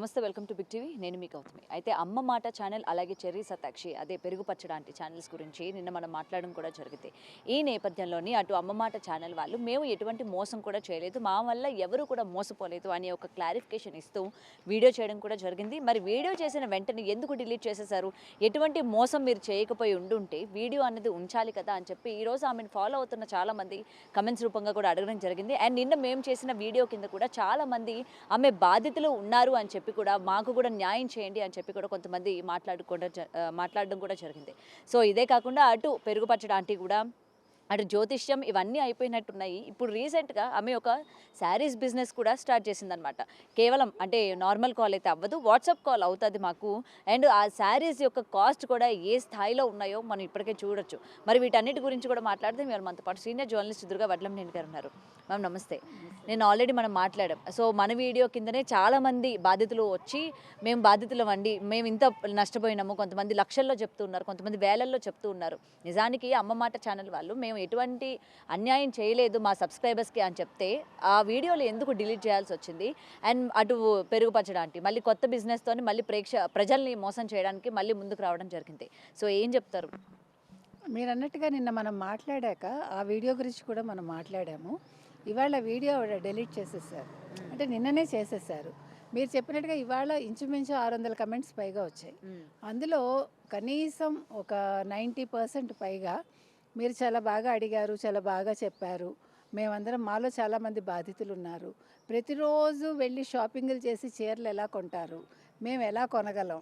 నమస్తే, welcome to big TV. నేను మీ గౌతమి. అయితే అమ్మ మాట ఛానల్, అలాగే చెర్రీ సతాక్షి, అదే పెరుగు పచ్చడాంటి ఛానల్స్ గురించి నిన్న మనం మాట్లాడడం కూడా జరిగింది. ఈ నేపథ్యంలోని అటు అమ్మ మాట ఛానల్ వాళ్ళు మేము ఎటువంటి మోసం కూడా చేయలేదు, మా వల్ల ఎవరు కూడా మోసపోలేదు అని ఒక క్లారిఫికేషన్ ఇస్తూ వీడియో చేయడం కూడా జరిగింది. మరి వీడియో చేసిన వెంటనే ఎందుకు డిలీట్ చేసేసారు, ఎటువంటి మోసం మీరు చేయకపోయి ఉండుంటే వీడియో అనేది ఉంచాలి కదా అని చెప్పి ఈరోజు ఆమెను ఫాలో అవుతున్న చాలామంది కమెంట్స్ రూపంగా కూడా అడగడం జరిగింది. అండ్ నిన్న మేము చేసిన వీడియో కింద కూడా చాలామంది ఆమె బాధితులు ఉన్నారు అని చెప్పి కూడా మాకు కూడా న్యాయం చేయండి అని చెప్పి కూడా కొంతమంది మాట్లాడడం కూడా జరిగింది. సో ఇదే కాకుండా అటు పెరుగు పచ్చడి ఆంటీ కూడా, అటు జ్యోతిష్యం, ఇవన్నీ అయిపోయినట్టున్నాయి. ఇప్పుడు రీసెంట్గా ఆమె ఒక శారీస్ బిజినెస్ కూడా స్టార్ట్ చేసిందనమాట. కేవలం అంటే నార్మల్ కాల్ అయితే అవ్వదు, వాట్సాప్ కాల్ అవుతుంది మాకు. అండ్ ఆ శారీస్ యొక్క కాస్ట్ కూడా ఏ స్థాయిలో ఉన్నాయో మనం ఇప్పటికే చూడొచ్చు. మరి వీటన్నిటి గురించి కూడా మాట్లాడితే మీరు మనతో పాటు సీనియర్ జర్నలిస్ట్ దుర్గా వడ్లంనేని గారు ఉన్నారు. మ్యామ్ నమస్తే. నేను ఆల్రెడీ మనం మాట్లాడాం. సో మన వీడియో కిందనే చాలామంది బాధితులు వచ్చి మేము బాధితులం అండి, మేము ఇంత నష్టపోయినాము, కొంతమంది లక్షల్లో చెప్తూ ఉన్నారు, కొంతమంది వేలల్లో చెప్తూ ఉన్నారు. నిజానికి అమ్మ మాట ఛానల్ వాళ్ళు మేము ఎటువంటి అన్యాయం చేయలేదు మా సబ్స్క్రైబర్స్కి అని చెప్తే ఆ వీడియోలు ఎందుకు డిలీట్ చేయాల్సి వచ్చింది? అండ్ అటు పెరుగు పచ్చడానికి మళ్ళీ కొత్త బిజినెస్తో మళ్ళీ ప్రజల్ని మోసం చేయడానికి మళ్ళీ ముందుకు రావడం జరిగింది. సో ఏం చెప్తారు? మీరు అన్నట్టుగా నిన్న మనం మాట్లాడాక ఆ వీడియో గురించి కూడా మనం మాట్లాడాము. ఇవాళ వీడియో డిలీట్ చేసేసారు, అంటే నిన్ననే చేసేసారు. మీరు చెప్పినట్టుగా ఇవాళ ఇంచుమించు 600 కమెంట్స్ పైగా వచ్చాయి. అందులో కనీసం ఒక 90% పైగా మీరు చాలా బాగా అడిగారు, చాలా బాగా చెప్పారు, మేమందరం మాలో చాలామంది బాధితులు ఉన్నారు, ప్రతిరోజు వెళ్ళి షాపింగ్లు చేసి చీరలు ఎలా కొంటారు, మేము ఎలా కొనగలం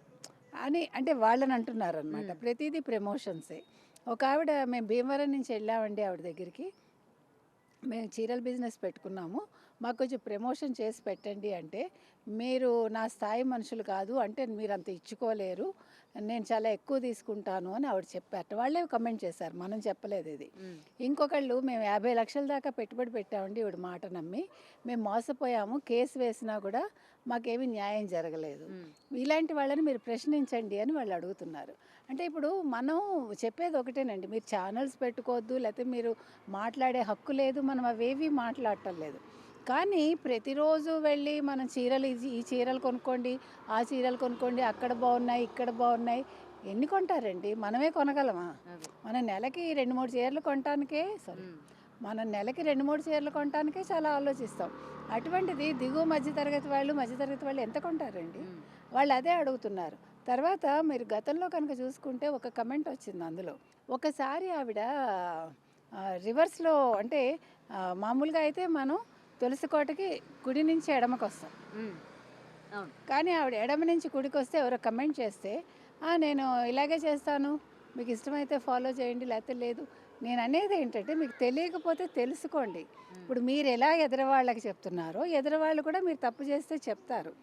అని అంటే వాళ్ళని అంటున్నారు అనమాట. ప్రతిదీ ప్రమోషన్సే. ఒక ఆవిడ, మేము భీమవరం నుంచి వెళ్ళామండి ఆవిడ దగ్గరికి, మేము చీరల బిజినెస్ పెట్టుకున్నాము, మాకు కొంచెం ప్రమోషన్ చేసి పెట్టండి అంటే, మీరు నా స్థాయి మనుషులు కాదు, అంటే మీరు అంత ఇచ్చుకోలేరు, నేను చాలా ఎక్కువ తీసుకుంటాను అని ఆవిడ చెప్పారట. వాళ్ళే కమెంట్ చేశారు, మనం చెప్పలేదు ఇది. ఇంకొకళ్ళు, మేము 50 లక్షల దాకా పెట్టుబడి పెట్టామండి, ఇవిడ మాట నమ్మి మేము మోసపోయాము, కేసు వేసినా కూడా మాకేమీ న్యాయం జరగలేదు, ఇలాంటి వాళ్ళని మీరు ప్రశ్నించండి అని వాళ్ళు అడుగుతున్నారు. అంటే ఇప్పుడు మనం చెప్పేది ఒకటేనండి, మీరు ఛానల్స్ పెట్టుకోవద్దు, లేకపోతే మీరు మాట్లాడే హక్కు లేదు, మనం అవేవి మాట్లాడటం లేదు. కానీ ప్రతిరోజు వెళ్ళి మనం చీరలు, ఈ చీరలు కొనుక్కోండి, ఆ చీరలు కొనుక్కోండి, అక్కడ బాగున్నాయి, ఇక్కడ బాగున్నాయి, ఎన్ని కొంటారండి? మనమే కొనగలమా? మన నెలకి 2-3 చీరలు కొనటానికే మనం నెలకి 2-3 చీరలు కొనటానికే చాలా ఆలోచిస్తాం. అటువంటిది దిగువ మధ్యతరగతి వాళ్ళు ఎంత కొంటారండి? వాళ్ళు అదే అడుగుతున్నారు. తర్వాత మీరు గతంలో కనుక చూసుకుంటే ఒక కమెంట్ వచ్చింది అందులో. ఒకసారి ఆవిడ రివర్స్లో, అంటే మామూలుగా అయితే మనం తులసి కోటకి కుడి నుంచి ఎడమకు వస్తాం, కానీ ఆవిడ ఎడమ నుంచి కుడికి వస్తే ఎవరో కమెంట్ చేస్తే, నేను ఇలాగే చేస్తాను, మీకు ఇష్టమైతే ఫాలో చేయండి, లేకపోతే లేదు. నేను అనేది ఏంటంటే, మీకు తెలియకపోతే తెలుసుకోండి. ఇప్పుడు మీరు ఎలా ఎదురవాళ్ళకి చెప్తున్నారో, ఎదురవాళ్ళు కూడా మీరు తప్పు చేస్తే చెప్తారు,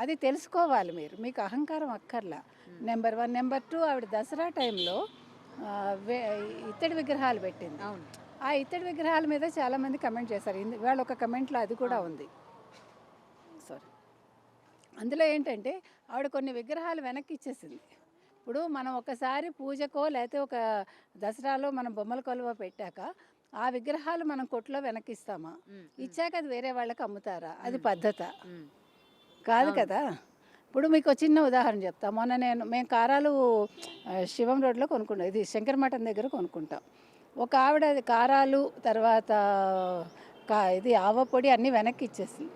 అది తెలుసుకోవాలి మీరు. మీకు అహంకారం అక్కర్లా. నెంబర్ 1. నెంబర్ 2, ఆవిడ దసరా టైంలో ఇత్తడి విగ్రహాలు పెట్టింది. ఆ ఇత్తడి విగ్రహాల మీద చాలామంది కమెంట్ చేశారు. ఇవాళ ఒక కమెంట్లో అది కూడా ఉంది. సారీ, అందులో ఏంటంటే ఆవిడ కొన్ని విగ్రహాలు వెనక్కి ఇచ్చేసింది. ఇప్పుడు మనం ఒకసారి పూజకో లేకపోతే ఒక దసరాలో మనం బొమ్మల కొలువ పెట్టాక ఆ విగ్రహాలు మనం కొట్లో వెనక్కిస్తామా? ఇచ్చాక అది వేరే వాళ్ళకి అమ్ముతారా? అది పద్ధత కాదు కదా. ఇప్పుడు మీకు చిన్న ఉదాహరణ చెప్తా. మొన్న మేము కారాలు శివం రోడ్లో కొనుక్కుంటాం, ఇది శంకర మఠం దగ్గర కొనుక్కుంటాం. ఒక ఆవిడ కారాలు, తర్వాత ఇది ఆవపొడి అన్నీ వెనక్కి ఇచ్చేసింది.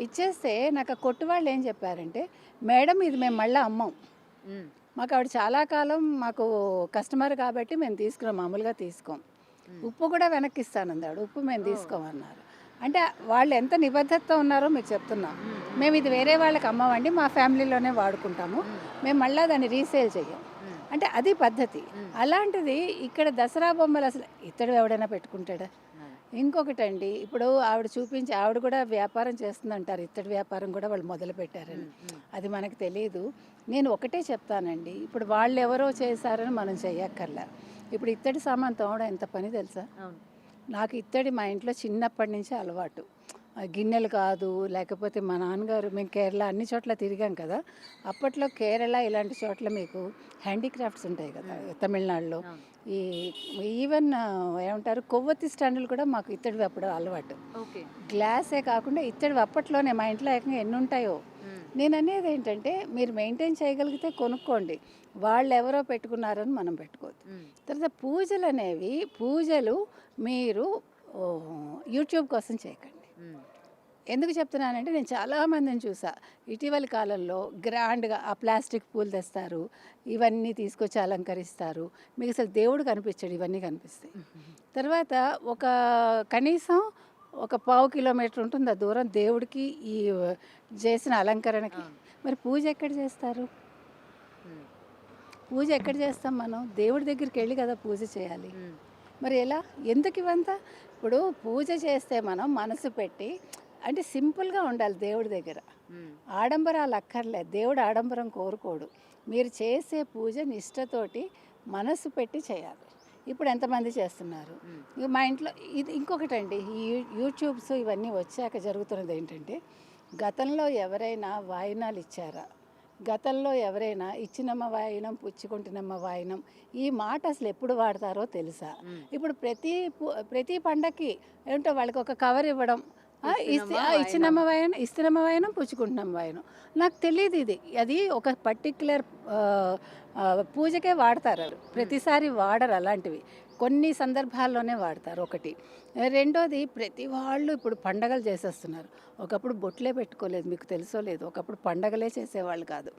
ఇచ్చేస్తే నాకు ఆ కొట్టు వాళ్ళు ఏం చెప్పారంటే, మేడం ఇది మేము మళ్ళీ అమ్మం, మాకు ఆవిడ చాలా కాలం మాకు కస్టమర్ కాబట్టి మేము తీసుకున్నాం, మామూలుగా తీసుకోం, ఉప్పు కూడా వెనక్కి ఇస్తానంది ఆవిడ, ఉప్పు మేము తీసుకోమన్నారు. అంటే వాళ్ళు ఎంత నిబద్ధతతో ఉన్నారో మీకు చెప్తున్నాం. మేము ఇది వేరే వాళ్ళకి అమ్మమండి, మా ఫ్యామిలీలోనే వాడుకుంటాము, మేము మళ్ళీ దాన్ని రీసేల్ చెయ్యం, అంటే అది పద్ధతి. అలాంటిది ఇక్కడ దసరా బొమ్మలు అసలు ఇత్తడి ఎవడైనా పెట్టుకుంటాడా? ఇంకొకటండి, ఇప్పుడు ఆవిడ చూపించి, ఆవిడ కూడా వ్యాపారం చేస్తుందంటారు, ఇత్తడి వ్యాపారం కూడా వాళ్ళు మొదలు పెట్టారని, అది మనకు తెలియదు. నేను ఒకటే చెప్తానండి, ఇప్పుడు వాళ్ళు ఎవరో చేశారని మనం చెయ్యక్కర్లా. ఇప్పుడు ఇత్తడి సామాన్ తోమడం ఎంత పని తెలుసా? నాకు ఇత్తడి మా ఇంట్లో చిన్నప్పటి నుంచి అలవాటు. గిన్నెలు కాదు, లేకపోతే మా నాన్నగారు, మేము కేరళ అన్ని చోట్ల తిరిగాం కదా, అప్పట్లో కేరళ ఇలాంటి చోట్ల మీకు హ్యాండీక్రాఫ్ట్స్ ఉంటాయి కదా, తమిళనాడులో ఈవెన్ ఏమంటారు కొవ్వొత్తి స్టాండ్లు కూడా మాకు ఇత్తడివి అప్పుడు అలవాటు. గ్లాసే కాకుండా ఇత్తడివి అప్పట్లోనే మా ఇంట్లో ఏకంగా ఎన్ని ఉంటాయో. నేను అనేది ఏంటంటే మీరు మెయింటైన్ చేయగలిగితే కొనుక్కోండి, వాళ్ళు ఎవరో పెట్టుకున్నారని మనం పెట్టుకోవద్దు. తర్వాత పూజలు అనేవి మీరు ఓ, యూట్యూబ్ కోసం చేయకండి. ఎందుకు చెప్తున్నానంటే నేను చాలామందిని చూసా ఇటీవలి కాలంలో గ్రాండ్గా ఆ ప్లాస్టిక్ పూలు తెస్తారు, ఇవన్నీ తీసుకొచ్చి అలంకరిస్తారు, మీకు అసలు దేవుడు కనిపించాడు, ఇవన్నీ కనిపిస్తాయి. తర్వాత కనీసం ఒక 1/2 కిలోమీటర్ ఉంటుంది ఆ దూరం దేవుడికి ఈ చేసిన అలంకరణకి. మరి పూజ ఎక్కడ చేస్తారు? పూజ ఎక్కడ చేస్తాం మనం? దేవుడి దగ్గరికి వెళ్ళి కదా పూజ చేయాలి. మరి ఎలా? ఎందుకు ఇవంతా? ఇప్పుడు పూజ చేస్తే మనం మనసు పెట్టి, అంటే సింపుల్గా ఉండాలి దేవుడి దగ్గర. ఆడంబరాలు అక్కర్లేదు, దేవుడు ఆడంబరం కోరుకోడు. మీరు చేసే పూజ నిష్టతోటి మనసు పెట్టి చేయాలి. ఇప్పుడు ఎంతమంది చేస్తున్నారు? ఇక మా ఇంట్లో ఇది ఇంకొకటండి, ఈ యూట్యూబ్స్ ఇవన్నీ వచ్చాక జరుగుతున్నది ఏంటంటే, గతంలో ఎవరైనా వాయినాలు ఇచ్చారా? గతంలో ఎవరైనా ఇచ్చినమ్మ వాయినం పుచ్చుకుంటున్నమ్మ వాయినం ఈ మాట అసలు ఎప్పుడు వాడతారో తెలుసా? ఇప్పుడు ప్రతి పండక్కి ఏంటో వాళ్ళకి ఒక కవర్ ఇవ్వడం, ఇచ్చినమ్మ వాయనం, ఇస్తున్నమ్మ వాయనం, పుచ్చుకుంటున్నమ్మ వాయనం. నాకు తెలియదు ఇది, అది ఒక పర్టిక్యులర్ పూజకే వాడతారు, ప్రతిసారి వాడరు అలాంటివి, కొన్ని సందర్భాల్లోనే వాడతారు. ఒకటి. రెండోది, ప్రతి వాళ్ళు ఇప్పుడు పండగలు చేసేస్తున్నారు. ఒకప్పుడు బొట్లే పెట్టుకోలేదు, మీకు తెలుసో లేదు, ఒకప్పుడు పండగలే చేసేవాళ్ళు కాదు.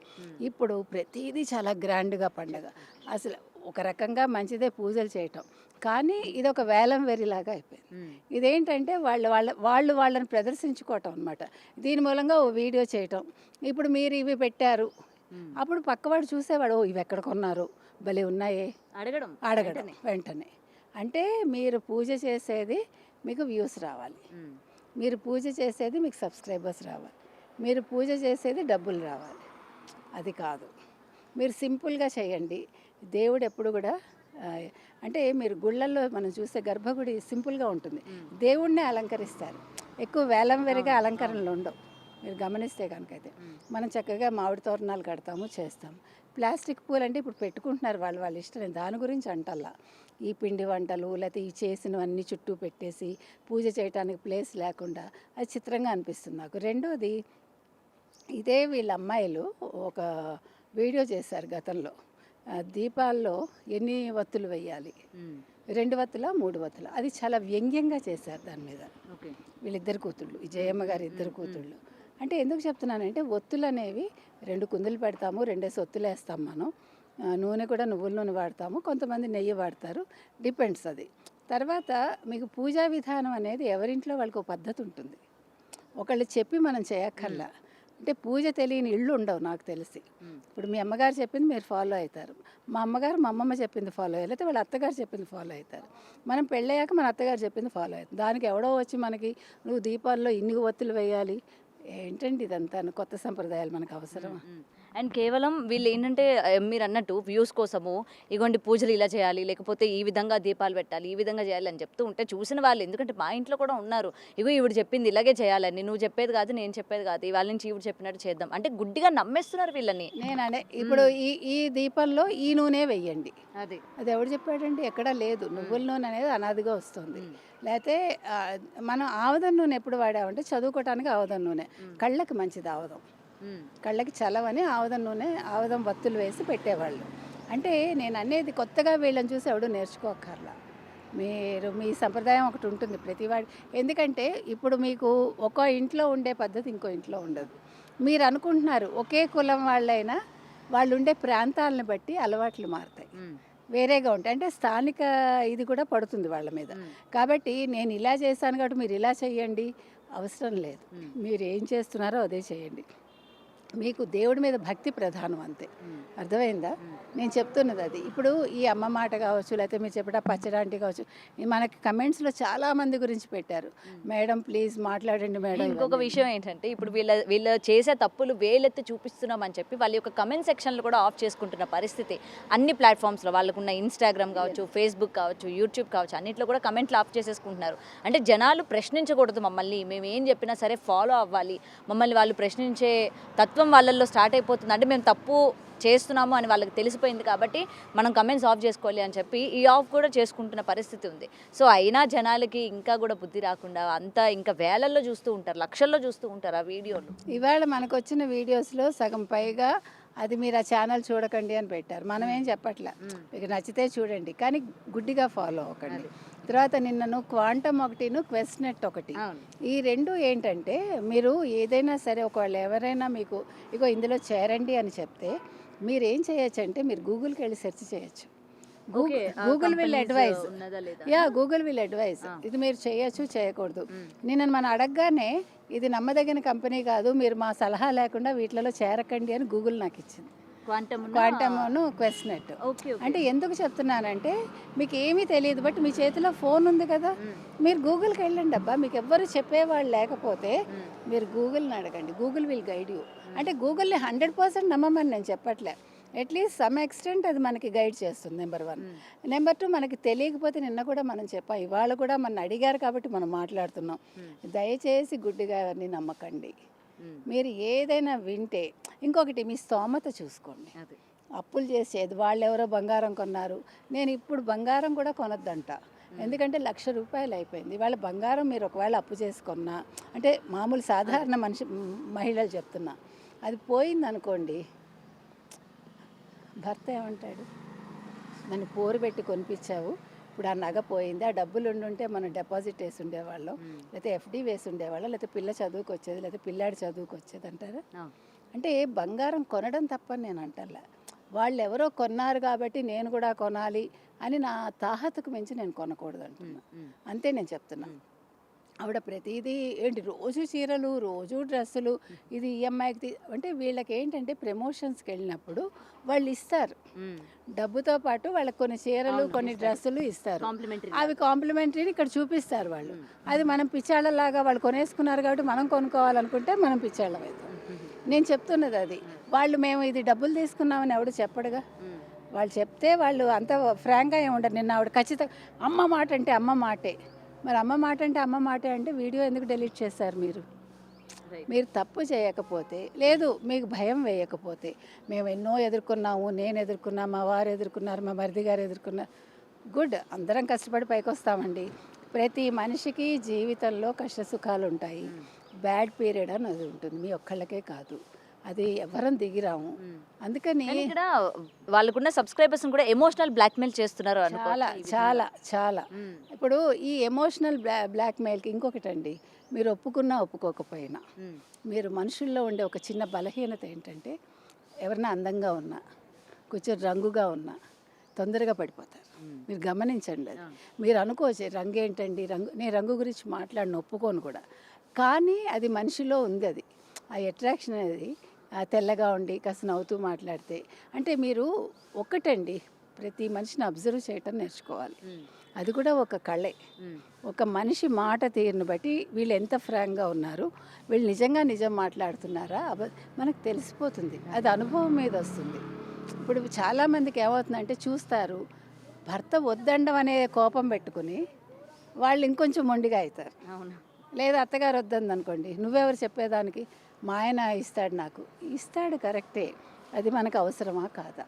ఇప్పుడు ప్రతిదీ చాలా గ్రాండ్గా పండగ. అసలు ఒక రకంగా మంచిదే పూజలు చేయటం, కానీ ఇది ఒక వేలం వెరిలాగా అయిపోయింది. ఇదేంటంటే వాళ్ళని ప్రదర్శించుకోవటం అనమాట. దీని మూలంగా ఓ వీడియో చేయటం. ఇప్పుడు మీరు ఇవి పెట్టారు, అప్పుడు పక్కవాడు చూసేవాడు, ఓ ఇవి ఎక్కడ కొన్నారు, భలే ఉన్నాయే, అడగడం వెంటనే. అంటే మీరు పూజ చేసేది మీకు వ్యూస్ రావాలి, మీరు పూజ చేసేది మీకు సబ్స్క్రైబర్స్ రావాలి, మీరు పూజ చేసేది డబ్బులు రావాలి. అది కాదు, మీరు సింపుల్గా చేయండి. దేవుడు ఎప్పుడు కూడా అంటే మీరు గుళ్ళల్లో మనం చూస్తే గర్భగుడి సింపుల్గా ఉంటుంది, దేవుణ్ణే అలంకరిస్తారు, ఎక్కువ వేలం వెరిగా అలంకరణలు ఉండవు. మీరు గమనిస్తే కనుకైతే మనం చక్కగా మామిడి తోరణాలు కడతాము, చేస్తాము. ప్లాస్టిక్ పూలు అంటే ఇప్పుడు పెట్టుకుంటున్నారు వాళ్ళ ఇష్టం, దాని గురించి అంటల్లా. ఈ పిండి వంటలు లేకపోతే ఈ చేసినవన్నీ చుట్టూ పెట్టేసి పూజ చేయడానికి ప్లేస్ లేకుండా అది చిత్రంగా అనిపిస్తుంది నాకు. రెండోది, ఇదే వీళ్ళ అమ్మాయిలు ఒక వీడియో చేశారు గతంలో, దీపాల్లో ఎన్ని వత్తులు వేయాలి, 2 వత్తులా 3 వత్తులా, అది చాలా వ్యంగ్యంగా చేశారు దాని మీద. వీళ్ళిద్దరు కూతుళ్ళు, ఈ జయమ్మ గారి ఇద్దరు కూతుళ్ళు. అంటే ఎందుకు చెప్తున్నానంటే, ఒత్తులు అనేవి 2 కుందులు పెడతాము, 2 ఒత్తులు వేస్తాం మనం. నూనె కూడా నువ్వుల నూనె వాడతాము, కొంతమంది నెయ్యి వాడతారు, డిపెండ్స్ అది. తర్వాత మీకు పూజా విధానం అనేది ఎవరింట్లో వాళ్ళకి ఒక పద్ధతి ఉంటుంది, ఒకళ్ళు చెప్పి మనం చేయక్కర్లా. అంటే పూజ తెలియని ఇళ్ళు ఉండవు నాకు తెలిసి. ఇప్పుడు మీ అమ్మగారు చెప్పింది మీరు ఫాలో అవుతారు, మా అమ్మమ్మ చెప్పింది ఫాలో అయ్యారు, లేకపోతే వాళ్ళ అత్తగారు చెప్పింది ఫాలో అవుతారు. మనం పెళ్ళయ్యాక మన అత్తగారు చెప్పింది ఫాలో అవుతుంది. దానికి ఎవడో వచ్చి మనకి నువ్వు దీపాల్లో ఇన్ని ఒత్తులు వేయాలి, ఏంటండి ఇదంతా కొత్త సంప్రదాయాలు మనకు అవసరం? అండ్ కేవలం వీళ్ళు ఏంటంటే మీరు అన్నట్టు వ్యూస్ కోసము ఇగోండి పూజలు ఇలా చేయాలి, లేకపోతే ఈ విధంగా దీపాలు పెట్టాలి, ఈ విధంగా చేయాలి అని చెప్తూ ఉంటే చూసిన వాళ్ళు, ఎందుకంటే మా ఇంట్లో కూడా ఉన్నారు, ఇగో ఈవిడ చెప్పింది ఇలాగే చేయాలని, నువ్వు చెప్పేది కాదు నేను చెప్పేది కాదు, ఇవాళ నుంచి ఈవిడ చెప్పినట్టు చేద్దాం అంటే గుడ్డిగా నమ్మేస్తున్నారు వీళ్ళని. నేనంటే ఇప్పుడు ఈ దీపంలో ఈ నూనె వెయ్యండి, అది ఎవడు చెప్పాడండి? ఎక్కడా లేదు. నువ్వుల నూనె అనేది అనాదిగా వస్తుంది. లేకపోతే మనం ఆవదం నూనె ఎప్పుడు వాడామంటే చదువుకోవటానికి ఆవదం నూనె, కళ్ళకి మంచిది ఆవదం, కళ్ళకి చలవని ఆవదం వత్తులు వేసి పెట్టేవాళ్ళు. అంటే నేను అనేది కొత్తగా వీళ్ళని చూసి ఎవడు నేర్చుకోకర్లా. మీరు మీ సంప్రదాయం ఒకటి ఉంటుంది ప్రతివాడి. ఎందుకంటే ఇప్పుడు మీకు ఒక ఇంట్లో ఉండే పద్ధతి ఇంకో ఇంట్లో ఉండదు. మీరు అనుకుంటున్నారు ఒకే కులం వాళ్ళైనా వాళ్ళు ఉండే ప్రాంతాలను బట్టి అలవాట్లు మారుతాయి, వేరేగా ఉంటాయి. అంటే స్థానిక ఇది కూడా పడుతుంది వాళ్ళ మీద. కాబట్టి నేను ఇలా చేశాను కాబట్టి మీరు ఇలా చేయండి అవసరం లేదు, మీరు ఏం చేస్తున్నారో అదే చేయండి. మీకు దేవుడి మీద భక్తి ప్రధానం, అంతే. అర్థమైందా? నేను చెప్తున్నది అది. ఇప్పుడు ఈ అమ్మ మాట కావచ్చు, లేకపోతే మీరు చెప్పిన పచ్చడాంటి కావచ్చు, మనకి కమెంట్స్లో చాలామంది గురించి పెట్టారు, మేడం ప్లీజ్ మాట్లాడండి మేడం. ఇంకొక విషయం ఏంటంటే, ఇప్పుడు వీళ్ళ చేసే తప్పులు వేలెత్తి చూపిస్తున్నామని చెప్పి వాళ్ళ యొక్క కమెంట్ సెక్షన్లు కూడా ఆఫ్ చేసుకుంటున్న పరిస్థితి అన్ని ప్లాట్ఫామ్స్లో. వాళ్ళకున్న ఇన్స్టాగ్రామ్ కావచ్చు, ఫేస్బుక్ కావచ్చు, యూట్యూబ్ కావచ్చు, అన్నింటిలో కూడా కమెంట్లు ఆఫ్ చేసేసుకుంటున్నారు. అంటే జనాలు ప్రశ్నించకూడదు మమ్మల్ని, మేము ఏం చెప్పినా సరే ఫాలో అవ్వాలి, మమ్మల్ని వాళ్ళు ప్రశ్నించే తత్వం వాళ్ళల్లో స్టార్ట్ అయిపోతుంది. అంటే మేము తప్పు చేస్తున్నాము అని వాళ్ళకి తెలిసిపోయింది కాబట్టి మనం కమెంట్స్ ఆఫ్ చేసుకోవాలి అని చెప్పి ఈ ఆఫ్ కూడా చేసుకుంటున్న పరిస్థితి ఉంది. సో అయినా జనాలకి ఇంకా కూడా బుద్ధి రాకుండా అంతా ఇంకా వేలల్లో చూస్తూ ఉంటారు, లక్షల్లో చూస్తూ ఉంటారు ఆ వీడియోలు. ఇవాళ మనకు వచ్చిన వీడియోస్లో సగం పైగా అది మీరు ఆ ఛానల్ చూడకండి అని పెట్టారు. మనం ఏం చెప్పట్లే, మీకు నచ్చితే చూడండి కానీ గుడ్డిగా ఫాలో అవ్వకండి. తర్వాత నిన్నను క్వాంటమ్ ఒకటిను క్వెస్ట్నెట్ ఒకటి, ఈ రెండు ఏంటంటే మీరు ఏదైనా సరే ఒకవేళ ఎవరైనా మీకు ఇగో ఇందులో చేరండి అని చెప్తే మీరు ఏం చేయొచ్చు అంటే మీరు గూగుల్కి వెళ్ళి సెర్చ్ చేయొచ్చు. Google will advise, Google will advise ఇది మీరు చేయొచ్చు చేయకూడదు. నేను మనం అడగగానే ఇది నమ్మదగిన కంపెనీ కాదు, మీరు మా సలహా లేకుండా వీటిలో చేరకండి అని గూగుల్ నాకు ఇచ్చింది. క్వాంటమ్ను క్వెస్ట్నెట్ అంటే ఎందుకు చెప్తున్నానంటే మీకు ఏమీ తెలియదు, బట్ మీ చేతిలో ఫోన్ ఉంది కదా, మీరు గూగుల్కి వెళ్ళండి అబ్బా. మీకు ఎవ్వరు చెప్పేవాళ్ళు లేకపోతే మీరు గూగుల్ని అడగండి, గూగుల్ విల్ గైడ్ యూ. అంటే గూగుల్ని 100% నమ్మమని నేను చెప్పట్లే, అట్లీస్ట్ సమ్ ఎక్స్టెంట్ అది మనకి గైడ్ చేస్తుంది. నెంబర్ 1. నెంబర్ 2, మనకి తెలియకపోతే నిన్న కూడా మనం చెప్పాం, ఇవాళ కూడా మన అడిగారు కాబట్టి మనం మాట్లాడుతున్నాం. దయచేసి గుడ్డిగా ఎవరిని నమ్మకండి. మీరు ఏదైనా వింటే ఇంకొకటి మీ స్తోమత చూసుకోండి. అప్పులు చేసేది వాళ్ళు ఎవరో బంగారం కొన్నారు, నేను ఇప్పుడు బంగారం కూడా కొనొద్దంట. ఎందుకంటే ₹1,00,000 అయిపోయింది. వాళ్ళ బంగారం మీరు ఒకవేళ అప్పు చేసుకున్నా, అంటే మామూలు సాధారణ మహిళలు చెప్తున్నా, అది పోయింది అనుకోండి, భర్త ఏమంటాడు, నన్ను పోరు పెట్టి కొనిపించావు, ఇప్పుడు ఆ నగ పోయింది, ఆ డబ్బులు ఉండుంటే మనం డిపాజిట్ వేసి ఉండేవాళ్ళం, లేకపోతే ఎఫ్డి వేసి ఉండేవాళ్ళం, లేకపోతే పిల్ల చదువుకు వచ్చేది, లేకపోతే పిల్లాడి చదువుకు వచ్చేది అంటారా. అంటే బంగారం కొనడం తప్పని నేను అంటలే, వాళ్ళు ఎవరో కొన్నారు కాబట్టి నేను కూడా కొనాలి అని నా తాహతకు మించి నేను కొనకూడదు అంటున్నా. అంతే నేను చెప్తున్నా. ఆవిడ ప్రతిదీ ఏంటి రోజు చీరలు, రోజు డ్రెస్సులు, ఇది ఈఎంఐకి అంటే వీళ్ళకి ఏంటంటే ప్రమోషన్స్కి వెళ్ళినప్పుడు వాళ్ళు ఇస్తారు, డబ్బుతో పాటు వాళ్ళకి కొన్ని చీరలు కొన్ని డ్రెస్సులు ఇస్తారు, అవి కాంప్లిమెంటరీని ఇక్కడ చూపిస్తారు వాళ్ళు. అది మనం పిచ్చాళ్ళలాగా వాళ్ళు కొనేసుకున్నారు కాబట్టి మనం కొనుక్కోవాలనుకుంటే మనం పిచ్చాళ్ళం అవుతాం. నేను చెప్తున్నది అది, వాళ్ళు మేము ఇది డబ్బులు తీసుకున్నామని ఎవడు చెప్పడుగా, వాళ్ళు చెప్తే వాళ్ళు అంత ఫ్రాంక్గా ఏమి ఉండరు. నిన్న ఆవిడ ఖచ్చితంగా అమ్మ మాట అంటే అమ్మ మాటే, మరి అమ్మ మాట అంటే అమ్మ మాటే అంటే వీడియో ఎందుకు డిలీట్ చేస్తారు మీరు? మీరు తప్పు చేయకపోతే, లేదు మీకు భయం వేయకపోతే, మేము ఎన్నో ఎదుర్కొన్నాము, నేను ఎదుర్కొన్నా, మా వారు ఎదుర్కొన్నారు, మా మరిది గారు ఎదుర్కొన్నారు, గుడ్, అందరం కష్టపడి పైకి వస్తామండి. ప్రతి మనిషికి జీవితంలో కష్ట సుఖాలు ఉంటాయి, బ్యాడ్ పీరియడ్ అని అది ఉంటుంది, మీ ఒక్కళ్ళకే కాదు, అది ఎవరం దిగిరాము. అందుకని ఇక్కడ వాళ్ళకున్న సబ్స్క్రైబర్స్ కూడా ఎమోషనల్ బ్లాక్మెయిల్ చేస్తున్నారు. చాలా చాలా చాలా ఇప్పుడు ఈ ఎమోషనల్ బ్లాక్మెయిల్కి ఇంకొకటండి, మీరు ఒప్పుకున్నా ఒప్పుకోకపోయినా మీరు మనుషుల్లో ఉండే ఒక చిన్న బలహీనత ఏంటంటే, ఎవరైనా అందంగా ఉన్నా, కొంచెం రంగుగా ఉన్నా తొందరగా పడిపోతారు. మీరు గమనించండి, అది మీరు అనుకోవచ్చు రంగు ఏంటండి, నేను రంగు గురించి మాట్లాడిన ఒప్పుకోను కూడా, కానీ అది మనిషిలో ఉంది, అది ఆ అట్రాక్షన్ అనేది. తెల్లగా ఉండి కాస్త నవ్వుతూ మాట్లాడితే, అంటే మీరు ఒక్కటండి ప్రతి మనిషిని అబ్జర్వ్ చేయటం నేర్చుకోవాలి, అది కూడా ఒక కళే. ఒక మనిషి మాట తీరును బట్టి వీళ్ళు ఎంత ఫ్రాంక్గా ఉన్నారు, వీళ్ళు నిజంగా నిజం మాట్లాడుతున్నారా మనకు తెలిసిపోతుంది, అది అనుభవం మీద వస్తుంది. ఇప్పుడు చాలామందికి ఏమవుతుందంటే చూస్తారు, భర్త వద్దండం అనే కోపం పెట్టుకుని వాళ్ళు ఇంకొంచెం మొండిగా అవుతారు. లేదా అత్తగారు వద్దంది అనుకోండి, నువ్వెవరు చెప్పేదానికి, మా ఆయన ఇస్తాడు, నాకు ఇస్తాడు కరెక్టే, అది మనకు అవసరమా కాదా?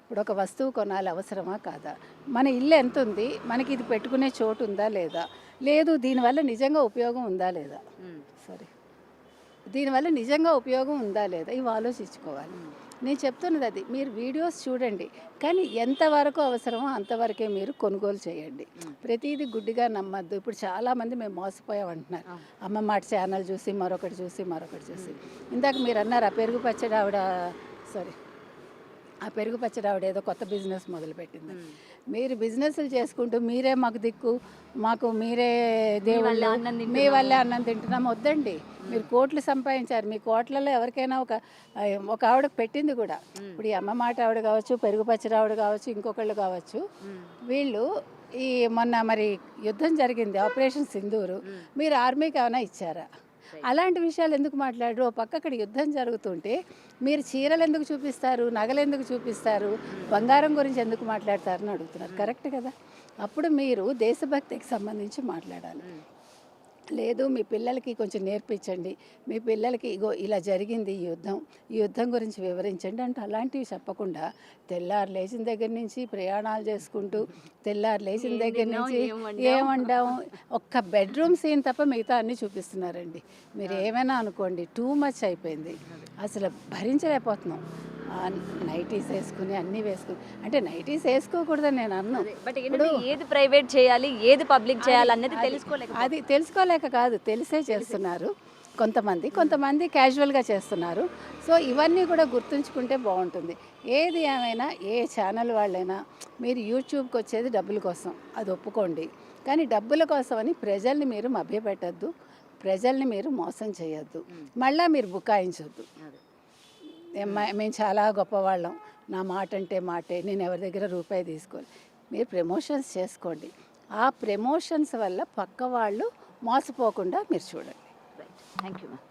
ఇప్పుడు ఒక వస్తువు కొనాలి, అవసరమా కాదా? మన ఇల్లు ఎంత ఉంది, మనకి ఇది పెట్టుకునే చోటు ఉందా లేదా, లేదు దీనివల్ల నిజంగా ఉపయోగం ఉందా లేదా, దీనివల్ల నిజంగా ఉపయోగం ఉందా లేదా, ఇవి ఆలోచించుకోవాలి. నేను చెప్తున్నది అది, మీరు వీడియోస్ చూడండి కానీ ఎంతవరకు అవసరమో అంతవరకే మీరు కొనుగోలు చేయండి, ప్రతిదీ గుడ్డిగా నమ్మద్దు. ఇప్పుడు చాలామంది మేము మోసపోయాం అంటున్నారు, అమ్మ మాట ఛానల్ చూసి మరొకటి చూసి ఇందాక మీరు అన్నారు ఆ పెరుగు పచ్చడి ఆవిడ, ఆ పెరుగు పచ్చడి ఆవిడ ఏదో కొత్త బిజినెస్ మొదలుపెట్టింది. మీరు బిజినెస్లు చేసుకుంటూ మీరే మాకు దిక్కు, మాకు మీరే దేవుళ్ళు, మీ వల్లే అన్నం తింటున్నాం, వద్దండి. మీరు కోట్లు సంపాదించారు, మీ కోట్లలో ఎవరికైనా ఒక ఆవిడకు పెట్టింది కూడా. ఇప్పుడు ఈ అమ్మ మాట ఆవిడ కావచ్చు, పెరుగు పచ్చడి ఆవిడ కావచ్చు, ఇంకొకళ్ళు కావచ్చు, వీళ్ళు ఈ మొన్న మరి యుద్ధం జరిగింది ఆపరేషన్ సింధూరు, మీరు ఆర్మీకి ఏమైనా ఇచ్చారా? అలాంటి విషయాలు ఎందుకు మాట్లాడరు? ఓ పక్క అక్కడ యుద్ధం జరుగుతుంటే మీరు చీరలు ఎందుకు చూపిస్తారు, నగలు ఎందుకు చూపిస్తారు, బంగారం గురించి ఎందుకు మాట్లాడతారని అడుగుతున్నారు. కరెక్ట్ కదా? అప్పుడు మీరు దేశభక్తికి సంబంధించి మాట్లాడాలి. లేదు మీ పిల్లలకి కొంచెం నేర్పించండి, మీ పిల్లలకి ఇగో ఇలా జరిగింది ఈ యుద్ధం గురించి వివరించండి అంటే అలాంటివి చెప్పకుండా తెల్లారు లేచిన దగ్గర నుంచి ప్రయాణాలు చేసుకుంటూ తెల్లారు లేచిన దగ్గర నుంచి ఏం వండాము ఒక్క బెడ్రూమ్ సీన్ తప్ప మిగతా అన్నీ చూపిస్తున్నారండి. మీరు ఏమైనా అనుకోండి, టూ మచ్ అయిపోయింది, అసలు భరించలేకపోతున్నాం. నైటీస్ వేసుకుని అన్నీ వేసుకుని, అంటే నైటీస్ వేసుకోకూడదని నేను అన్నాను. బట్ ఏది ప్రైవేట్ చేయాలి ఏది పబ్లిక్ చేయాలి అన్నది తెలుసుకోలేదు. అది తెలుసుకోలేక కాదు, తెలిసే చేస్తున్నారు కొంతమంది క్యాజువల్గా చేస్తున్నారు. సో ఇవన్నీ కూడా గుర్తుంచుకుంటే బాగుంటుంది. ఏది ఏమైనా ఏ ఛానల్ వాళ్ళైనా మీరు యూట్యూబ్కి వచ్చేది డబ్బుల కోసం, అది ఒప్పుకోండి. కానీ డబ్బుల కోసం అని ప్రజల్ని మీరు మభ్యపెట్టద్దు, ప్రజల్ని మీరు మోసం చేయొద్దు, మళ్ళీ మీరు బుకాయించొద్దు. మేము చాలా గొప్పవాళ్ళం, నా మాట అంటే మాటే, నేను ఎవరి దగ్గర రూపాయి తీసుకోవాలి. మీరు ప్రమోషన్స్ చేసుకోండి, ఆ ప్రమోషన్స్ వల్ల పక్క వాళ్ళు మోసపోకుండా మీరు చూడండి. Thank you ma'am.